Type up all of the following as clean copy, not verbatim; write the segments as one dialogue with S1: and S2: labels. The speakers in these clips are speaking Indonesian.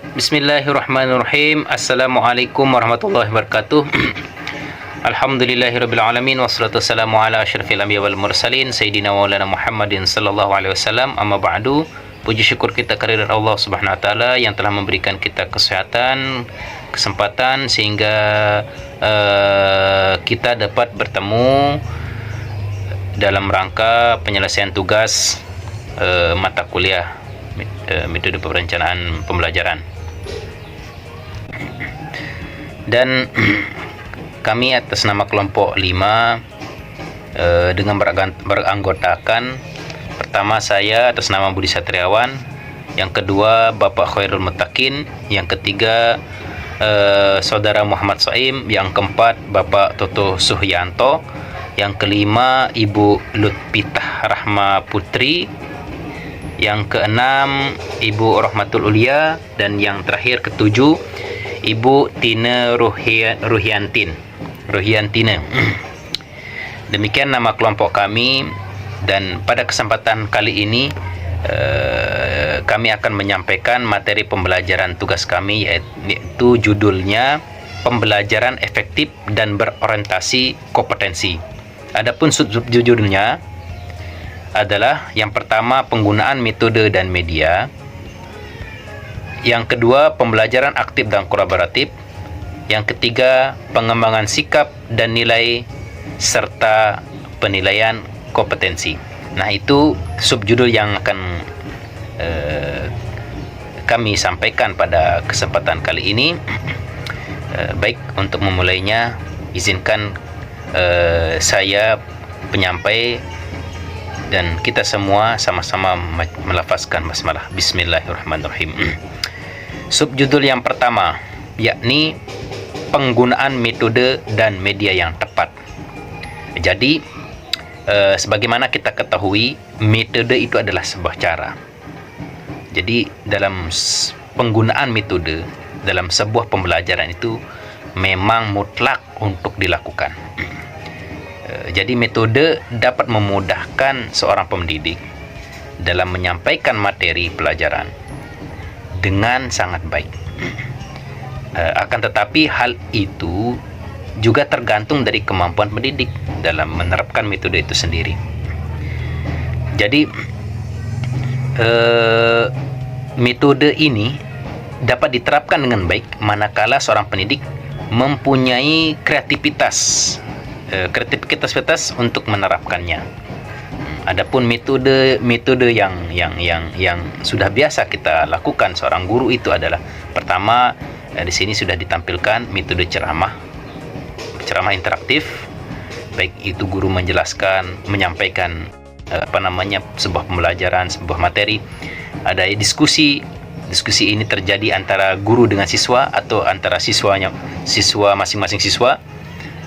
S1: Bismillahirrahmanirrahim. Assalamualaikum warahmatullahi wabarakatuh. Alhamdulillahirabbil alamin wassalatu wassalamu ala asyrafil anbiya wal mursalin sayyidina maulana Muhammadin sallallahu alaihi wasallam. Amma ba'du. Puji syukur kita kehadirat Allah Subhanahu wa taala yang telah memberikan kita kesehatan, kesempatan sehingga kita dapat bertemu dalam rangka penyelesaian tugas mata kuliah metode perencanaan pembelajaran. Dan kami atas nama kelompok 5 dengan beranggotakan, pertama saya atas nama Budi Satriawan, yang kedua Bapak Khairul Mutakin, yang ketiga Saudara Muhammad Saim, yang keempat Bapak Toto Suhyanto, yang kelima Ibu Lutfitah Rahma Putri, yang keenam Ibu Rahmatul Ulia, dan yang terakhir ketujuh Ibu Tina Ruhiantina. Demikian nama kelompok kami, dan pada kesempatan kali ini kami akan menyampaikan materi pembelajaran tugas kami, yaitu judulnya Pembelajaran Efektif dan Berorientasi Kompetensi. Adapun subjudulnya adalah yang pertama penggunaan metode dan media, yang kedua pembelajaran aktif dan kolaboratif, yang ketiga pengembangan sikap dan nilai serta penilaian kompetensi. Nah, itu subjudul yang akan kami sampaikan pada kesempatan kali ini. Baik, untuk memulainya izinkan saya penyampai dan kita semua sama-sama melafazkan basmalah. Bismillahirrahmanirrahim. Subjudul yang pertama, yakni penggunaan metode dan media yang tepat. Jadi sebagaimana kita ketahui, metode itu adalah sebuah cara. Jadi dalam penggunaan metode dalam sebuah pembelajaran itu memang mutlak untuk dilakukan. Jadi metode dapat memudahkan seorang pendidik dalam menyampaikan materi pelajaran dengan sangat baik. Akan tetapi hal itu juga tergantung dari kemampuan pendidik dalam menerapkan metode itu sendiri. Jadi metode ini dapat diterapkan dengan baik manakala seorang pendidik mempunyai kreativitas untuk menerapkannya. Adapun metode yang sudah biasa kita lakukan seorang guru itu adalah, pertama, di sini sudah ditampilkan metode ceramah interaktif, baik itu guru menjelaskan, menyampaikan sebuah pembelajaran, sebuah materi. Ada diskusi ini terjadi antara guru dengan siswa atau antara siswa masing-masing siswa,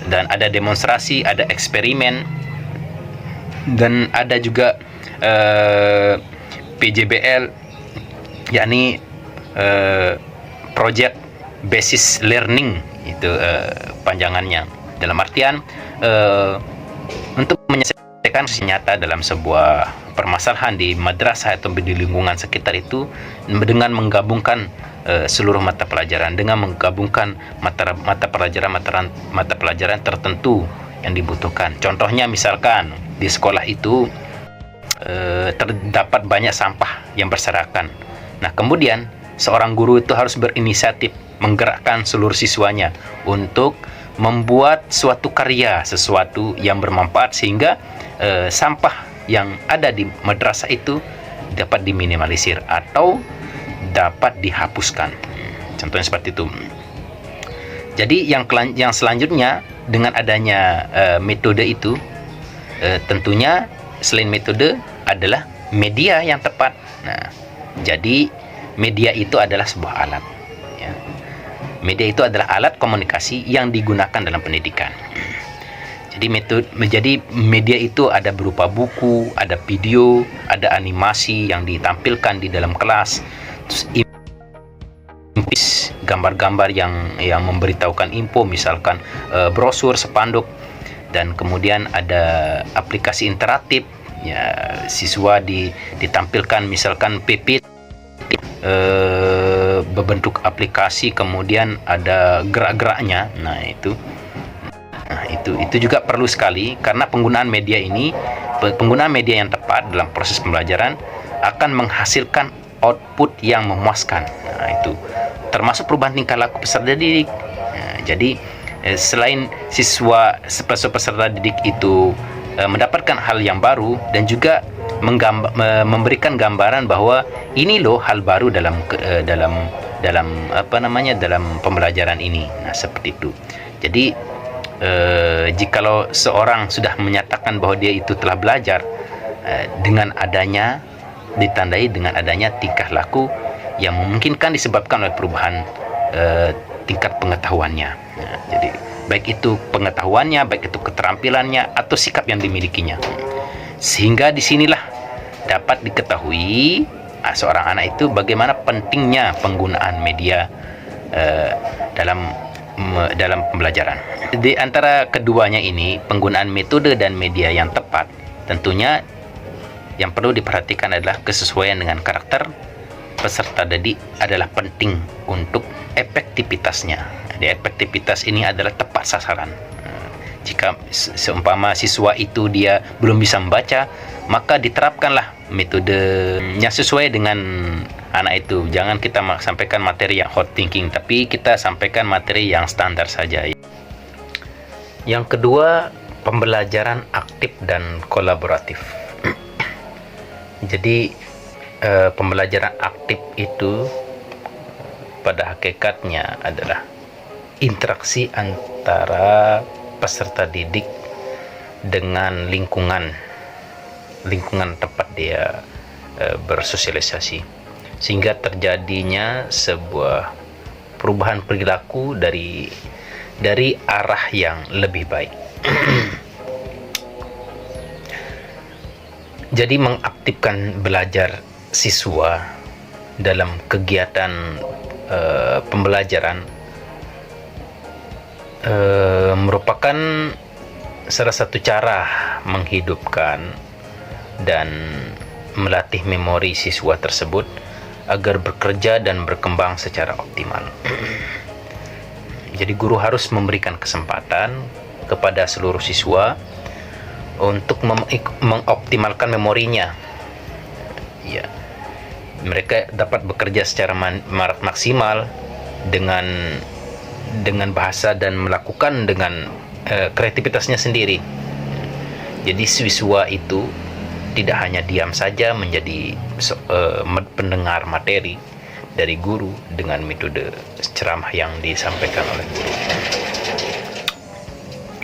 S1: dan ada demonstrasi, ada eksperimen, dan ada juga PJBL, yakni Project Basis Learning, itu panjangannya. Dalam artian untuk menyelesaikan nyata dalam sebuah permasalahan di madrasah atau di lingkungan sekitar itu dengan menggabungkan seluruh mata pelajaran, dengan menggabungkan mata pelajaran tertentu yang dibutuhkan. Contohnya misalkan di sekolah itu terdapat banyak sampah yang berserakan. Nah, kemudian seorang guru itu harus berinisiatif menggerakkan seluruh siswanya untuk membuat suatu karya, sesuatu yang bermanfaat sehingga sampah yang ada di madrasah itu dapat diminimalisir atau dapat dihapuskan. Contohnya seperti itu. Jadi yang selanjutnya, dengan adanya metode itu, tentunya selain metode adalah media yang tepat. Nah, jadi media itu adalah sebuah alat. Ya. Media itu adalah alat komunikasi yang digunakan dalam pendidikan. Jadi media itu ada berupa buku, ada video, ada animasi yang ditampilkan di dalam kelas, terus gambar-gambar yang memberitahukan info, misalkan brosur, spanduk, dan kemudian ada aplikasi interaktif. Ya, siswa ditampilkan misalkan PPT berbentuk aplikasi, kemudian ada gerak-geraknya. Itu juga perlu sekali, karena penggunaan media yang tepat dalam proses pembelajaran akan menghasilkan output yang memuaskan. Itu termasuk perubahan tingkah laku peserta didik. Jadi selain peserta didik itu mendapatkan hal yang baru, dan juga memberikan gambaran bahwa ini loh hal baru dalam pembelajaran ini. Seperti itu. Jadi jikalau seorang sudah menyatakan bahwa dia itu telah belajar, ditandai dengan adanya tingkah laku yang memungkinkan disebabkan oleh perubahan tingkat pengetahuannya. Jadi baik itu pengetahuannya, baik itu keterampilannya, atau sikap yang dimilikinya. Sehingga disinilah dapat diketahui seorang anak itu bagaimana pentingnya penggunaan media dalam pembelajaran. Di antara keduanya ini, penggunaan metode dan media yang tepat, tentunya yang perlu diperhatikan adalah kesesuaian dengan karakter peserta didik adalah penting untuk efektivitasnya. Jadi efektivitas ini adalah tepat sasaran. Jika seumpama siswa itu dia belum bisa membaca, maka diterapkanlah metode yang sesuai dengan anak itu. Jangan kita sampaikan materi yang hot thinking, tapi kita sampaikan materi yang standar saja. Yang kedua, pembelajaran aktif dan kolaboratif. Jadi pembelajaran aktif itu pada hakikatnya adalah interaksi antara peserta didik dengan lingkungan tempat dia bersosialisasi, sehingga terjadinya sebuah perubahan perilaku dari arah yang lebih baik. Jadi mengaktifkan belajar siswa dalam kegiatan pembelajaran merupakan salah satu cara menghidupkan dan melatih memori siswa tersebut agar bekerja dan berkembang secara optimal. Jadi guru harus memberikan kesempatan kepada seluruh siswa untuk mengoptimalkan memorinya. Ya, mereka dapat bekerja secara maksimal dengan bahasa dan melakukan dengan kreativitasnya sendiri. Jadi siswa itu tidak hanya diam saja menjadi pendengar materi dari guru dengan metode ceramah yang disampaikan oleh guru.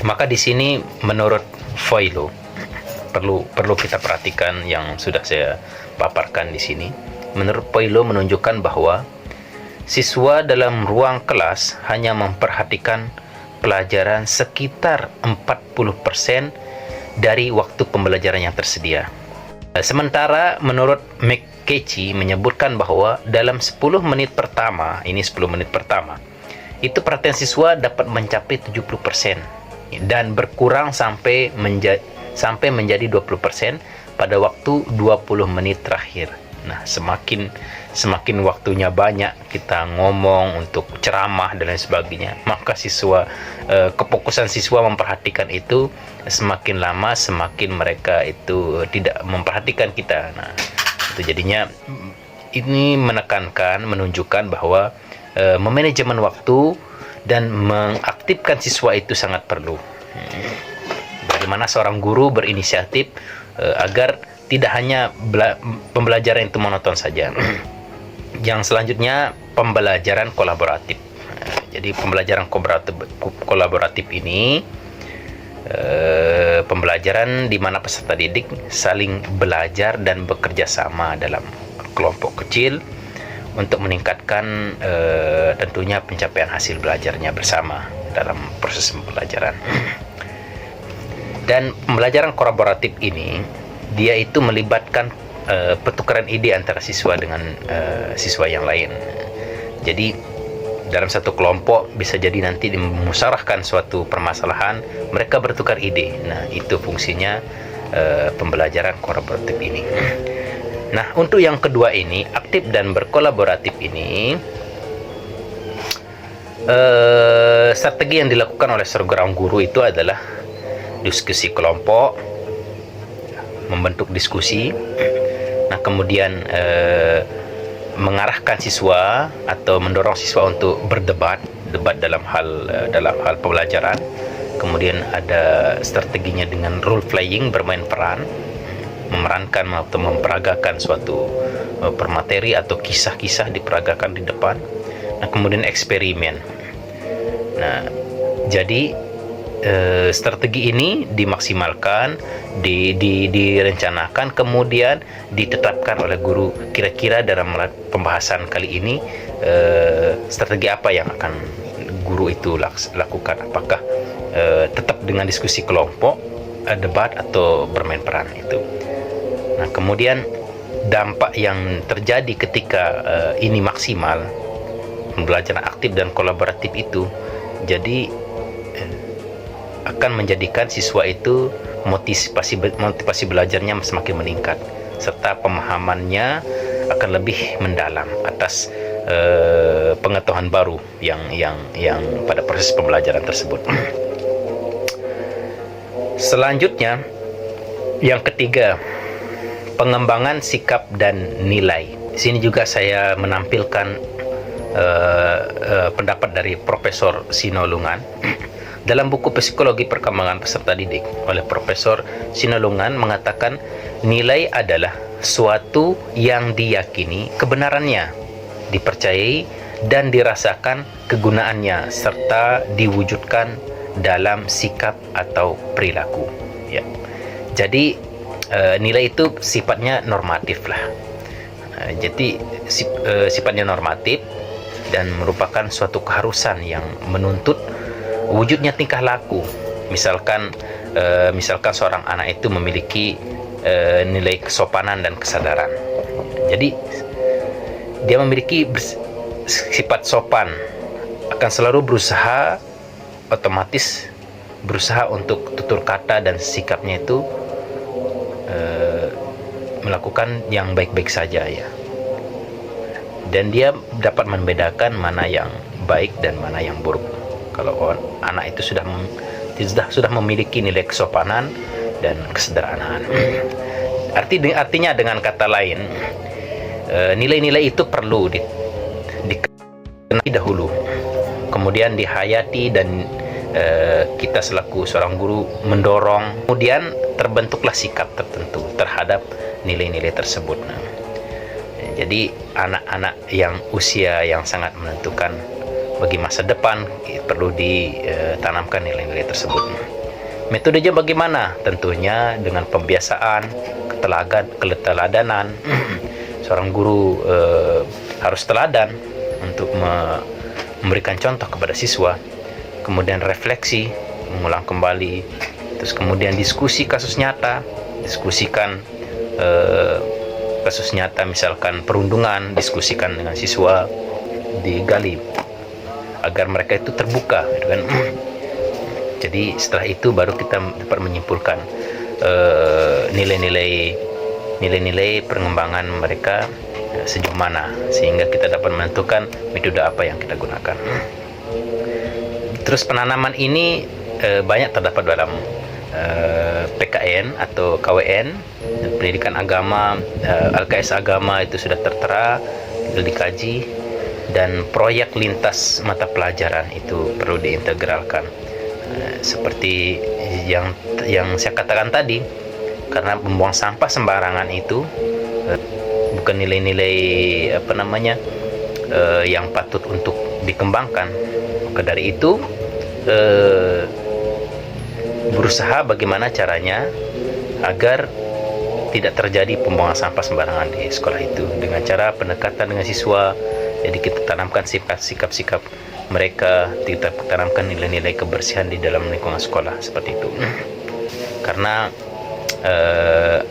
S1: Maka di sini menurut Foilo perlu kita perhatikan yang sudah saya paparkan di sini. Menurut Foilo menunjukkan bahwa siswa dalam ruang kelas hanya memperhatikan pelajaran sekitar 40% dari waktu pembelajaran yang tersedia. Sementara menurut McKechnie menyebutkan bahwa dalam 10 menit pertama, itu perhatian siswa dapat mencapai 70% dan berkurang sampai menjadi 20% pada waktu 20 menit terakhir. Nah, semakin waktunya banyak kita ngomong untuk ceramah dan lain sebagainya, maka kefokusan siswa memperhatikan itu semakin lama semakin mereka itu tidak memperhatikan kita. Nah, itu jadinya ini menunjukkan bahwa memanajemen waktu dan mengaktifkan siswa itu sangat perlu. Bagaimana seorang guru berinisiatif agar tidak hanya pembelajaran itu monoton saja. Yang selanjutnya, pembelajaran kolaboratif. Jadi pembelajaran kolaboratif ini pembelajaran di mana peserta didik saling belajar dan bekerja sama dalam kelompok kecil untuk meningkatkan tentunya pencapaian hasil belajarnya bersama dalam proses pembelajaran. Dan pembelajaran kolaboratif ini dia itu melibatkan pertukaran ide antara siswa dengan siswa yang lain. Jadi dalam satu kelompok bisa jadi nanti memusyawarahkan suatu permasalahan, mereka bertukar ide. Nah, itu fungsinya pembelajaran kolaboratif ini. Nah, untuk yang kedua ini, aktif dan berkolaboratif ini Strategi yang dilakukan oleh seorang guru itu adalah diskusi kelompok, membentuk diskusi, nah kemudian mengarahkan siswa atau mendorong siswa untuk berdebat dalam hal pembelajaran. Kemudian ada strateginya dengan role playing, bermain peran, memerankan atau memperagakan suatu permateri atau kisah-kisah diperagakan di depan. Nah, kemudian eksperimen. Nah, jadi strategi ini dimaksimalkan, direncanakan, kemudian ditetapkan oleh guru. Kira-kira dalam pembahasan kali ini strategi apa yang akan guru itu lakukan? Apakah tetap dengan diskusi kelompok, debat, atau bermain peran itu? Nah, kemudian dampak yang terjadi ketika ini maksimal, pembelajaran aktif dan kolaboratif itu, jadi akan menjadikan siswa itu motivasi belajarnya semakin meningkat, serta pemahamannya akan lebih mendalam atas pengetahuan baru yang pada proses pembelajaran tersebut. Selanjutnya, yang ketiga, pengembangan sikap dan nilai. Di sini juga saya menampilkan pendapat dari Profesor Sinolongan dalam buku Psikologi Perkembangan Peserta Didik oleh Profesor Sinolongan mengatakan nilai adalah suatu yang diyakini kebenarannya, dipercayai dan dirasakan kegunaannya serta diwujudkan dalam sikap atau perilaku. Ya. Jadi nilai itu sifatnya normatif lah. Jadi sifatnya normatif dan merupakan suatu keharusan yang menuntut wujudnya tingkah laku. Misalkan seorang anak itu memiliki nilai kesopanan dan kesadaran. Jadi dia memiliki sifat sopan, akan selalu otomatis berusaha untuk tutur kata dan sikapnya itu melakukan yang baik-baik saja, ya. Dan dia dapat membedakan mana yang baik dan mana yang buruk. Kalau anak itu sudah memiliki nilai kesopanan dan kesederhanaan. Artinya dengan kata lain, nilai-nilai itu perlu dikenali dahulu, kemudian dihayati, dan kita selaku seorang guru mendorong, kemudian terbentuklah sikap tertentu terhadap nilai-nilai tersebut. Jadi anak-anak yang usia yang sangat menentukan bagi masa depan perlu ditanamkan nilai-nilai tersebut. Metodenya bagaimana? Tentunya dengan pembiasaan, keteladanan. Seorang guru harus teladan untuk memberikan contoh kepada siswa, kemudian refleksi, mengulang kembali, terus kemudian diskusi kasus nyata, diskusikan kasus nyata, misalkan perundungan, diskusikan dengan siswa, digali agar mereka itu terbuka, gitu kan. Jadi setelah itu baru kita dapat menyimpulkan nilai-nilai pengembangan mereka sejauh mana, sehingga kita dapat menentukan metode apa yang kita gunakan. Terus penanaman ini banyak terdapat dalam PKN atau KWN, pendidikan agama, LKS agama itu sudah tertera, tinggal dikaji, dan proyek lintas mata pelajaran itu perlu diintegralkan. Seperti yang saya katakan tadi, karena membuang sampah sembarangan itu bukan nilai-nilai yang patut untuk dikembangkan. Maka dari itu berusaha bagaimana caranya agar tidak terjadi pembuangan sampah sembarangan di sekolah itu dengan cara pendekatan dengan siswa. Jadi kita tanamkan sikap-sikap mereka, kita tanamkan nilai-nilai kebersihan di dalam lingkungan sekolah, seperti itu. Karena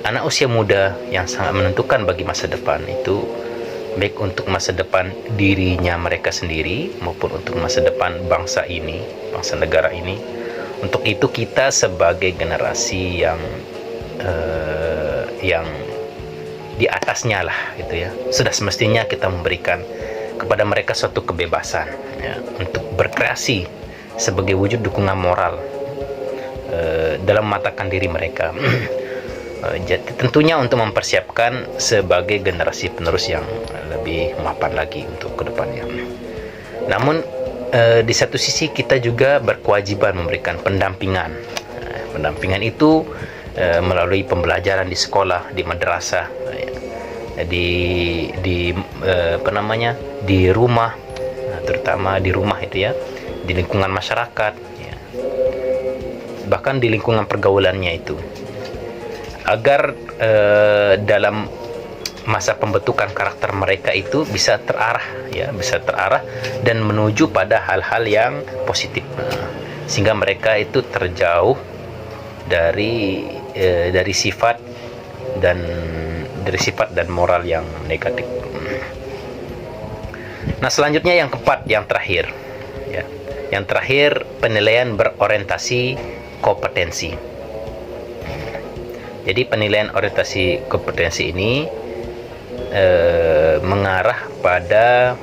S1: anak usia muda yang sangat menentukan bagi masa depan itu, baik untuk masa depan dirinya mereka sendiri maupun untuk masa depan bangsa ini, bangsa negara ini. Untuk itu kita sebagai generasi yang di atasnya lah, gitu ya, sudah semestinya kita memberikan kepada mereka suatu kebebasan, ya, untuk berkreasi sebagai wujud dukungan moral dalam mematahkan diri mereka. Jadi tentunya untuk mempersiapkan sebagai generasi penerus yang lebih mapan lagi untuk kedepannya. Namun di satu sisi kita juga berkewajiban memberikan pendampingan. Pendampingan itu melalui pembelajaran di sekolah, di madrasah, di rumah, terutama di rumah itu ya, di lingkungan masyarakat, ya. Bahkan di lingkungan pergaulannya itu, agar dalam masa pembentukan karakter mereka itu bisa terarah dan menuju pada hal-hal yang positif, sehingga mereka itu terjauh dari sifat dan moral yang negatif. Nah, selanjutnya yang keempat, yang terakhir ya. Yang terakhir, penilaian berorientasi kompetensi. Jadi penilaian orientasi kompetensi ini mengarah pada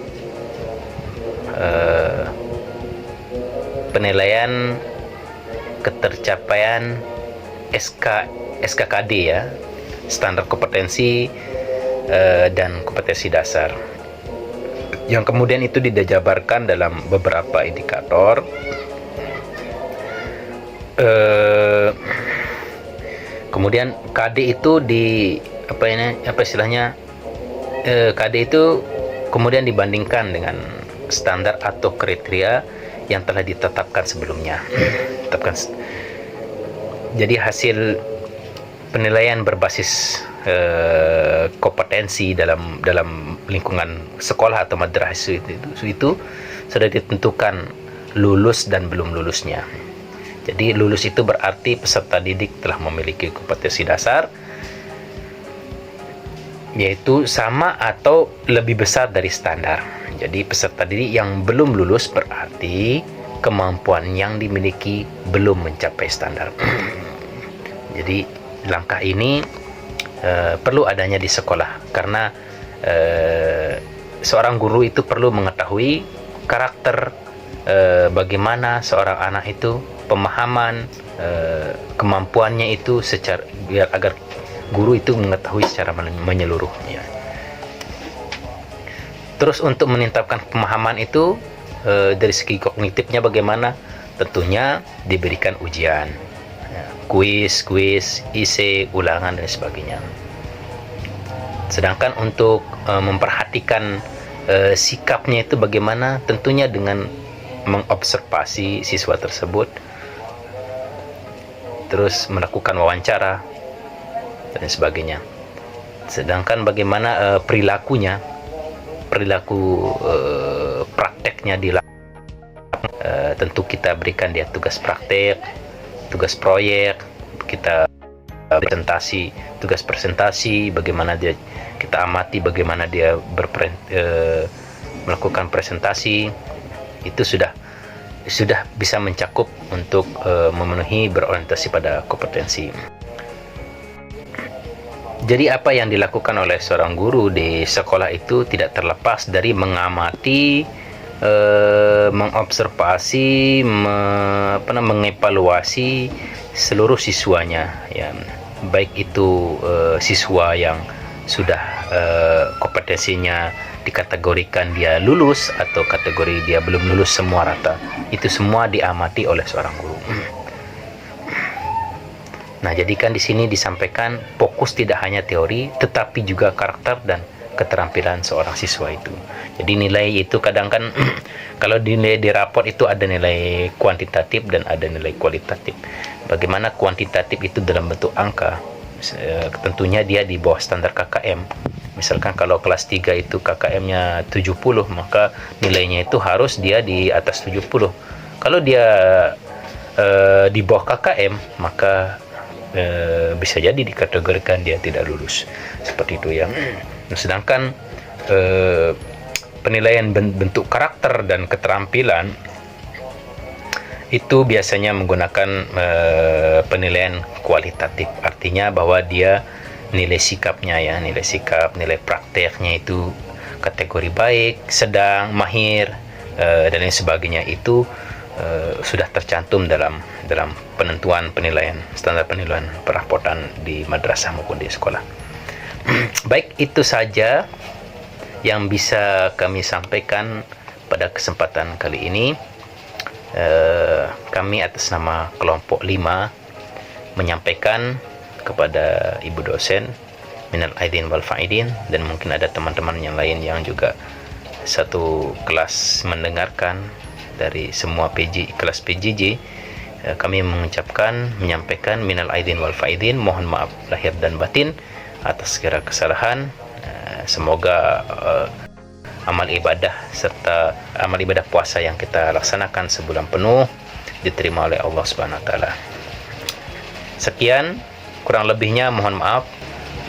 S1: penilaian ketercapaian SKKD ya, standar kompetensi dan kompetensi dasar, yang kemudian itu dijabarkan dalam beberapa indikator. Kemudian KD itu KD itu kemudian dibandingkan dengan standar atau kriteria yang telah ditetapkan sebelumnya. Jadi hasil penilaian berbasis kompetensi dalam lingkungan sekolah atau madrasah itu sudah ditentukan lulus dan belum lulusnya. Jadi lulus itu berarti peserta didik telah memiliki kompetensi dasar, yaitu sama atau lebih besar dari standar. Jadi peserta didik yang belum lulus berarti kemampuan yang dimiliki belum mencapai standar. Jadi langkah ini perlu adanya di sekolah, karena seorang guru itu perlu mengetahui karakter bagaimana seorang anak itu, pemahaman kemampuannya itu agar guru itu mengetahui secara menyeluruh ya. Terus untuk menetapkan pemahaman itu dari segi kognitifnya bagaimana, tentunya diberikan ujian, kuis, IC, ulangan dan sebagainya. Sedangkan untuk memperhatikan sikapnya itu bagaimana, tentunya dengan mengobservasi siswa tersebut, terus melakukan wawancara dan sebagainya. Sedangkan bagaimana perilaku prakteknya di tentu kita berikan dia tugas praktek, tugas proyek, kita tugas presentasi, bagaimana kita amati bagaimana dia melakukan presentasi. Itu sudah bisa mencakup untuk memenuhi berorientasi pada kompetensi. Jadi apa yang dilakukan oleh seorang guru di sekolah itu tidak terlepas dari mengamati, mengobservasi, mengevaluasi seluruh siswanya ya. Baik itu siswa yang sudah kompetensinya dikategorikan dia lulus atau kategori dia belum lulus semua rata. Itu semua diamati oleh seorang guru. Nah, jadi kan di sini disampaikan fokus tidak hanya teori tetapi juga karakter dan keterampilan seorang siswa itu. Jadi nilai itu kadang kan kalau dinilai di raport itu ada nilai kuantitatif dan ada nilai kualitatif. Bagaimana kuantitatif itu dalam bentuk angka, tentunya dia di bawah standar KKM. Misalkan kalau kelas 3 itu KKM-nya 70, maka nilainya itu harus dia di atas 70. Kalau dia di bawah KKM, maka bisa jadi dikategorikan dia tidak lulus. Seperti itu ya. Sedangkan penilaian bentuk karakter dan keterampilan itu biasanya menggunakan penilaian kualitatif. Artinya bahwa dia nilai sikapnya ya, nilai prakteknya itu kategori baik, sedang, mahir, dan lain sebagainya itu sudah tercantum dalam penentuan penilaian, standar penilaian perapotan di madrasah maupun di sekolah. Baik, itu saja yang bisa kami sampaikan pada kesempatan kali ini. Kami atas nama kelompok 5 menyampaikan kepada ibu dosen minal aidin wal faidin, dan mungkin ada teman-teman yang lain yang juga satu kelas mendengarkan dari semua kelas PJJ. Kami menyampaikan minal aidin wal faidin, mohon maaf lahir dan batin atas segala kesalahan. Semoga amal ibadah serta amal ibadah puasa yang kita laksanakan sebulan penuh diterima oleh Allah Subhanahu wa taala. Sekian, kurang lebihnya mohon maaf.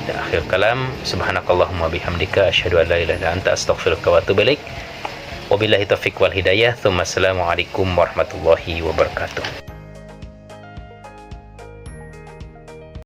S1: Dan akhir kalam, subhanakallahumma bihamdika asyhadu an la ilaha illa anta astaghfiruka wa atubu ilaik. Wabillahi taufiq wal hidayah. Assalamualaikum warahmatullahi wabarakatuh.